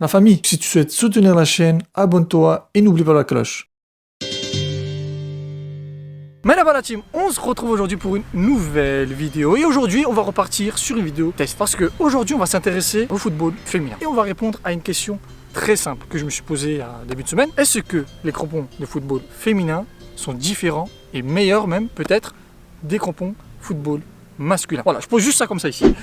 La famille, si tu souhaites soutenir la chaîne, abonne-toi et n'oublie pas la cloche. Merhaba la team, on se retrouve aujourd'hui pour une nouvelle vidéo et aujourd'hui on va repartir sur une vidéo test parce que aujourd'hui on va s'intéresser au football féminin et on va répondre à une question très simple que je me suis posée à début de semaine. Est-ce que les crampons de football féminin sont différents et meilleurs même peut-être des crampons football masculin? Voilà, je pose juste ça comme ça ici.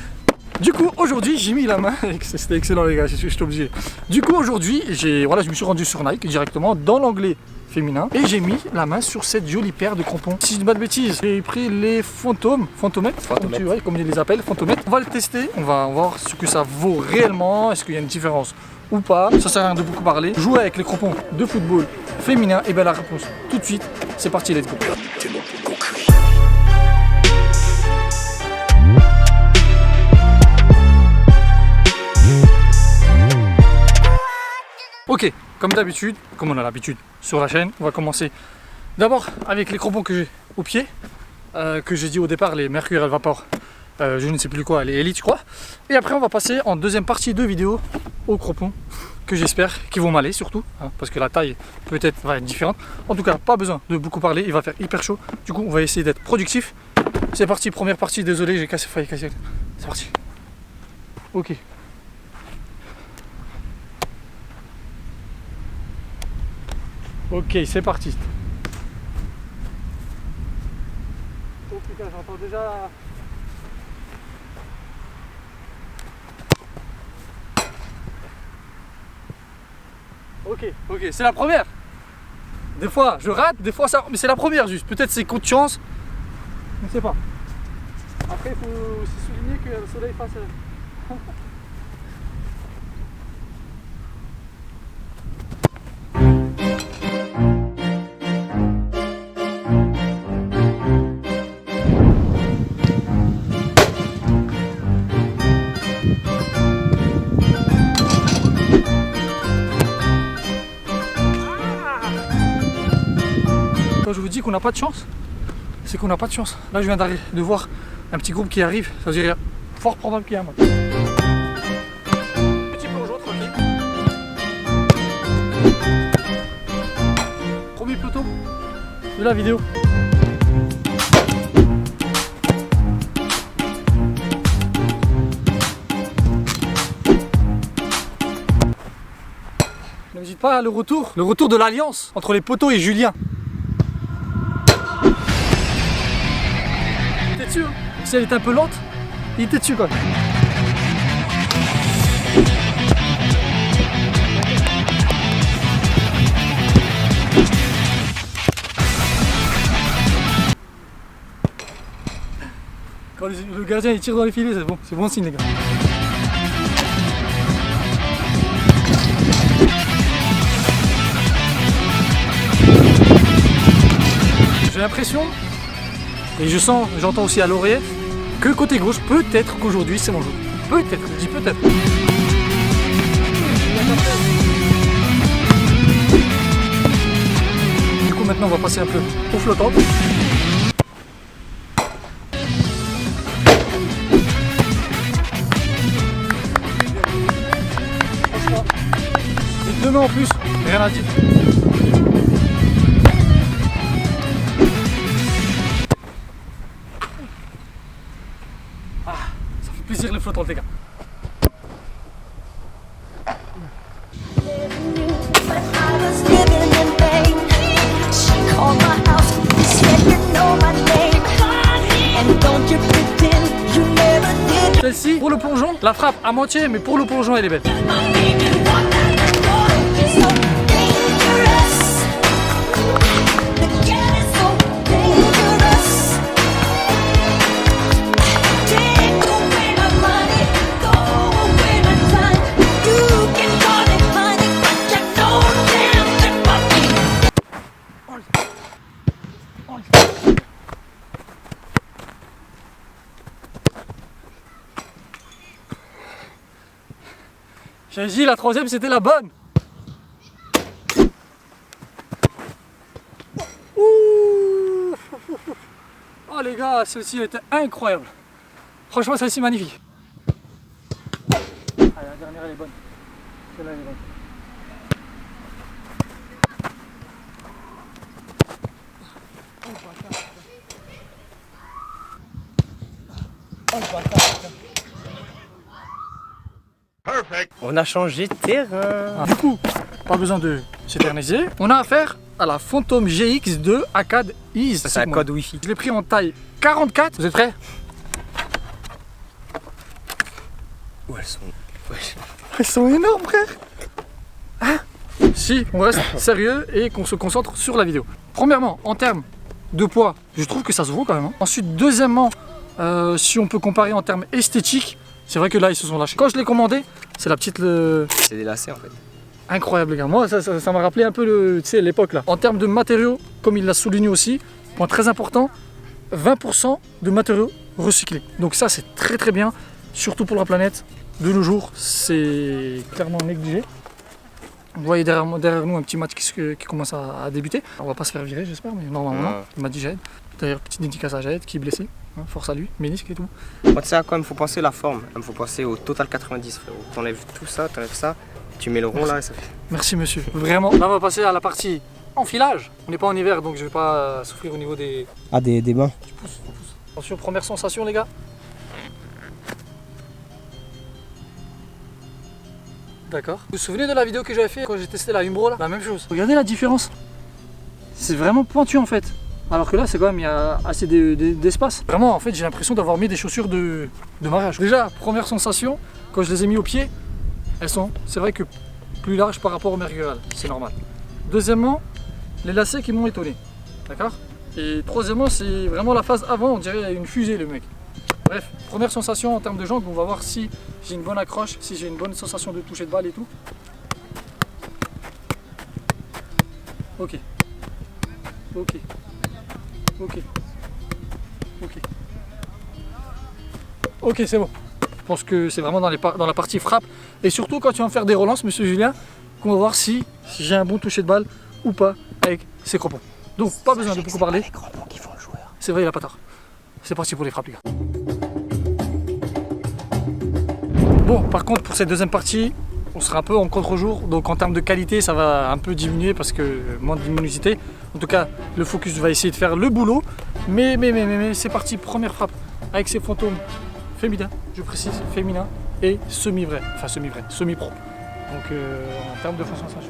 Du coup aujourd'hui j'ai mis la main, c'était excellent les gars, je suis obligé. Du coup aujourd'hui je me suis rendu sur Nike directement dans l'onglet féminin et j'ai mis la main sur cette jolie paire de crampons. Si je ne dis pas de bêtises, j'ai pris les Fantomètres, comme ils les appellent, Fantomètres. On va le tester, on va voir ce que ça vaut réellement, est-ce qu'il y a une différence ou pas. Ça sert à rien de beaucoup parler. Jouer avec les crampons de football féminin, et bien la réponse tout de suite, c'est parti, let's go. Ok, comme d'habitude, comme on a l'habitude sur la chaîne, on va commencer d'abord avec les crampons que j'ai au pied, que j'ai dit au départ, les Mercure et Vapor, je ne sais plus quoi, les Elite je crois. Et après on va passer en deuxième partie de vidéo aux crampons que j'espère qui vont m'aller surtout, hein, parce que la taille peut-être va être différente. En tout cas, pas besoin de beaucoup parler, il va faire hyper chaud. Du coup, on va essayer d'être productif. C'est parti, première partie, désolé, j'ai failli casser. C'est parti. Ok. Ok, c'est parti. Oh putain, j'entends déjà... Ok, c'est la première. Des fois je rate, des fois ça... Mais c'est la première juste, peut-être c'est coup de chance. Je ne sais pas. Après il faut aussi souligner que le soleil fasse... Quand je vous dis qu'on n'a pas de chance, c'est qu'on n'a pas de chance. Là je viens de voir un petit groupe qui arrive, ça veut dire fort probable qu'il y a un match. Petit plongeon tranquille. Premier poteau de la vidéo. N'hésite pas le retour de l'alliance entre les poteaux et Julien. Dessus, hein. Si elle est un peu lente, il était dessus quoi. Quand le gardien il tire dans les filets, c'est bon signe les gars. J'ai l'impression, et j'entends aussi à l'oreillette, que côté gauche, peut-être qu'aujourd'hui c'est mon jour. Peut-être, je dis peut-être. Du coup maintenant on va passer un peu au flottant. Et deux mains en plus, rien à dire. Plaisir le flottant les gars. Celle-ci, pour le plongeon, la frappe à moitié, mais pour le plongeon elle est belle. J'ai dit la troisième c'était la bonne. Ouh. Oh les gars, celle-ci était incroyable. Franchement celle-ci magnifique. Allez, la dernière elle est bonne. Celle-là, elle est bonne. On a changé de terrain. Du coup, pas besoin de s'éterniser. On a affaire à la Phantom GX2 Arcade Ease. C'est un code Wi-Fi. Je l'ai pris en taille 44. Vous êtes prêts? Où elles sont? Wesh. Elles sont énormes, frère. Hein? Si on reste sérieux et qu'on se concentre sur la vidéo. Premièrement, en termes de poids, je trouve que ça se vaut quand même. Ensuite, deuxièmement, si on peut comparer en termes esthétiques, c'est vrai que là ils se sont lâchés. Quand je l'ai commandé, c'est la petite C'est des lacets en fait. incroyable, les gars. Moi, ça m'a rappelé un peu l'époque là. En termes de matériaux, comme il l'a souligné aussi, point très important, 20% de matériaux recyclés. Donc ça, c'est très très bien, surtout pour la planète. De nos jours, c'est clairement négligé. Vous voyez derrière nous un petit match qui commence à débuter. On va pas se faire virer, j'espère, mais normalement non. Il m'a dit Jaed. D'ailleurs, petite dédicace à Jaed qui est blessé. Hein, force à lui, ménisque et tout. Moi, tu sais à quoi il me faut penser? La forme. Il me faut penser au total 90, frérot. T'enlèves tout ça, t'enlèves ça, tu mets le rond là et ça fait. Merci monsieur, vraiment. Là on va passer à la partie enfilage. On n'est pas en hiver donc je vais pas souffrir au niveau des... Ah, des bains. Tu pousses. Attention, première sensation les gars. D'accord. Vous vous souvenez de la vidéo que j'avais fait quand j'ai testé la Umbro là? La même chose. Regardez la différence. C'est vraiment pointu en fait. Alors que là c'est quand même, il y a assez d'espace. Vraiment en fait j'ai l'impression d'avoir mis des chaussures de mariage. Déjà, première sensation, quand je les ai mis aux pieds, elles sont, c'est vrai que plus larges par rapport au Mercurial, c'est normal. Deuxièmement, les lacets qui m'ont étonné. D'accord? Et troisièmement, c'est vraiment la phase avant, on dirait une fusée le mec. Bref, première sensation en termes de jambes, on va voir si j'ai une bonne accroche, si j'ai une bonne sensation de toucher de balle et tout. Ok. Ok. Ok. Ok. Ok, c'est bon. Je pense que c'est vraiment dans la partie frappe. Et surtout quand tu vas me faire des relances, monsieur Julien, qu'on va voir si j'ai un bon toucher de balle ou pas avec ces crampons. Donc pas besoin de beaucoup parler. C'est vrai, il a pas tort. C'est parti pour les frappes, les gars. Bon, par contre, pour cette deuxième partie, on sera un peu en contre-jour. Donc en termes de qualité, ça va un peu diminuer parce que moins de luminosité. En tout cas, le focus va essayer de faire le boulot. Mais c'est parti, première frappe avec ces fantômes féminins, je précise, féminins et semi-vrai. Enfin semi-vrai, semi-pro. Donc en termes de sensation,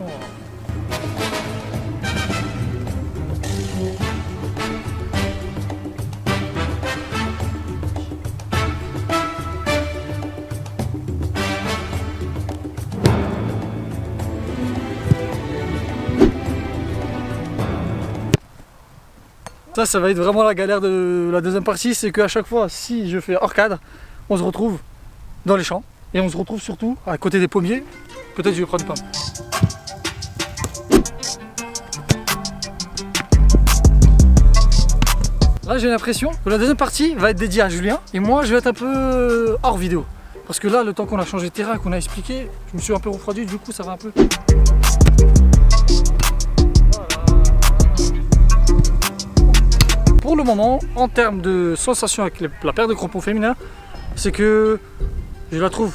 ça va être vraiment la galère de la deuxième partie, c'est qu'à chaque fois, si je fais hors cadre, on se retrouve dans les champs et on se retrouve surtout à côté des pommiers. Peut-être je vais prendre une pomme. Là j'ai l'impression que la deuxième partie va être dédiée à Julien et moi je vais être un peu hors vidéo. Parce que là, le temps qu'on a changé de terrain, qu'on a expliqué, je me suis un peu refroidi, du coup ça va un peu... Pour le moment, en termes de sensation avec la paire de crampons féminins, c'est que je la trouve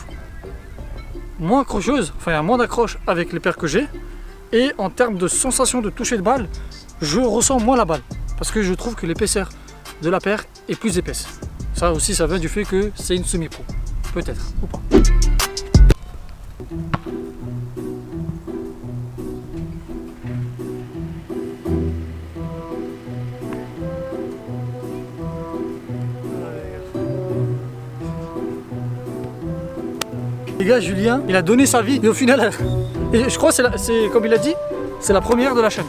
moins accrocheuse, enfin il y a moins d'accroche avec les paires que j'ai. Et en termes de sensation de toucher de balle, je ressens moins la balle. Parce que je trouve que l'épaisseur de la paire est plus épaisse. Ça aussi, ça vient du fait que c'est une semi-pro. Peut-être, ou pas. Les gars, Julien, il a donné sa vie et au final, et je crois que c'est comme il a dit, c'est la première de la chaîne.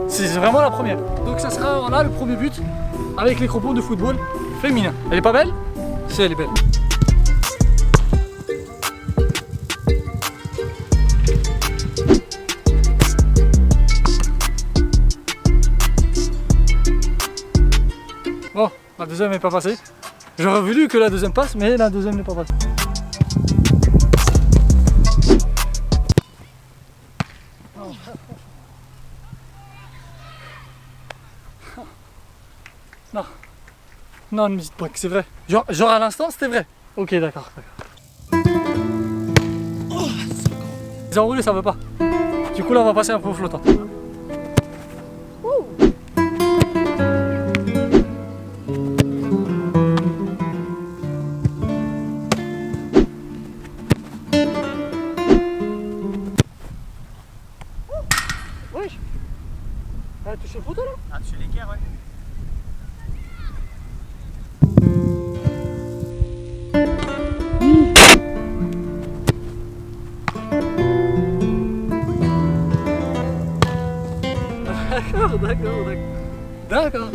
C'est vraiment la première. Donc ça sera là le premier but avec les crampons de football féminin. Elle est pas belle? Si, elle est belle. Bon, la deuxième n'est pas passée. J'aurais voulu que la deuxième passe, mais la deuxième n'est pas passée. Non. Non, ne me dites pas que c'est vrai. Genre à l'instant, c'était vrai. Ok, d'accord. Les enroulés ça veut pas. Du coup là on va passer un peu au flottant. Wesh. Elle a touché le poteau là? Ah, tu l'équerre, ouais. D'accord.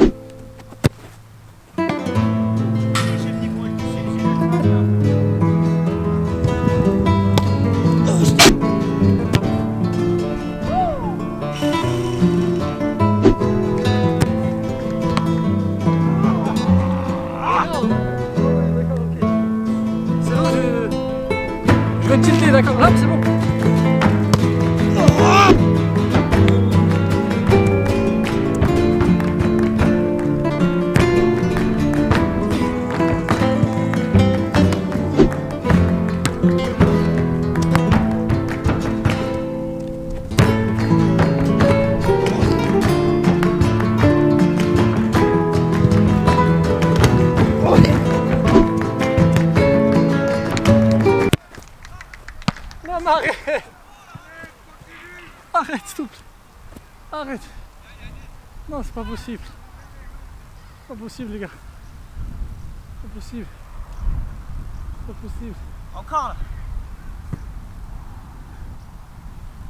C'est bon, je vais tilter, d'accord, là c'est bon. Non mais arrête. Arrête, s'il te plaît. Arrête. Non, c'est pas possible. C'est pas possible, les gars. C'est pas possible. C'est pas possible. Encore là.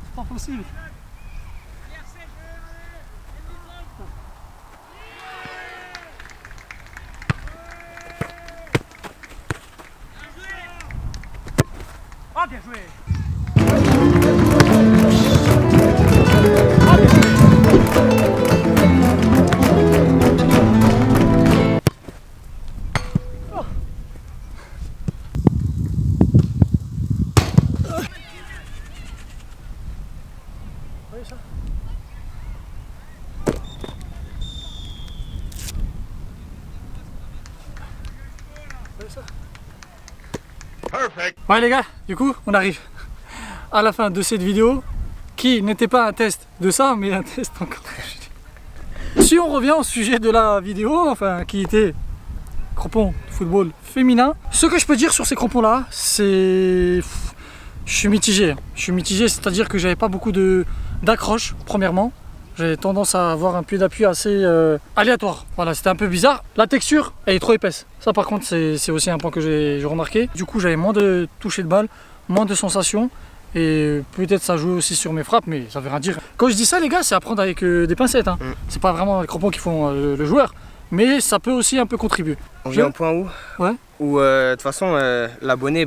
C'est pas possible. Oh, bien joué. Voyez ça? Voyez ça? Perfect. Ouais les gars, du coup on arrive à la fin de cette vidéo qui n'était pas un test de ça mais un test encore. Si on revient au sujet de la vidéo, enfin qui était crampons de football féminin, ce que je peux dire sur ces crampons là, c'est... Je suis mitigé, c'est-à-dire que j'avais pas beaucoup d'accroche premièrement. J'avais tendance à avoir un pied d'appui assez aléatoire. Voilà, c'était un peu bizarre. La texture, elle est trop épaisse. Ça par contre, c'est aussi un point que j'ai remarqué. Du coup, j'avais moins de toucher de balle, moins de sensations. Et peut-être ça jouait aussi sur mes frappes, mais ça veut rien dire. Quand je dis ça, les gars, c'est à prendre avec des pincettes. Hein. C'est pas vraiment les crampons qui font le joueur. Mais ça peut aussi un peu contribuer. On vient au point où? Ouais. Où, de toute façon, l'abonné,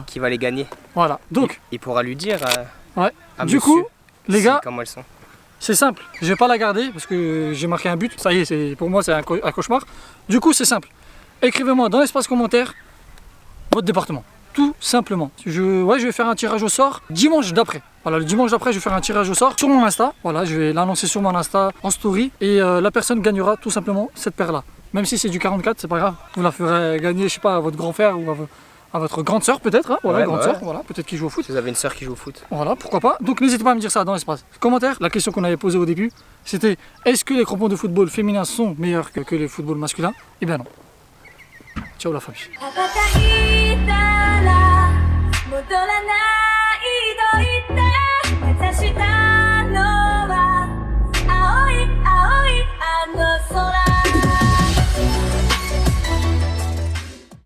qui va les gagner. Voilà, donc... Il pourra lui dire ouais. à Du monsieur coup, les gars... comment elles sont. C'est simple, je vais pas la garder parce que j'ai marqué un but, ça y est, pour moi c'est un cauchemar. Du coup c'est simple, écrivez-moi dans l'espace commentaire votre département, tout simplement. Je vais faire un tirage au sort dimanche d'après. Voilà, le dimanche d'après je vais faire un tirage au sort sur mon Insta. Voilà, je vais l'annoncer sur mon Insta en story et la personne gagnera tout simplement cette paire là. Même si c'est du 44, c'est pas grave, vous la ferez gagner, je sais pas, à votre grand frère ou à votre grande soeur peut-être, hein, voilà, Ouais, grande ouais. soeur, voilà, peut-être qu'il joue au foot. Si vous avez une soeur qui joue au foot. Voilà, pourquoi pas. Donc n'hésitez pas à me dire ça dans l'espace commentaire. La question qu'on avait posée au début, c'était est-ce que les crampons de football féminin sont meilleurs que les footballs masculins? Eh bien non. Ciao la famille.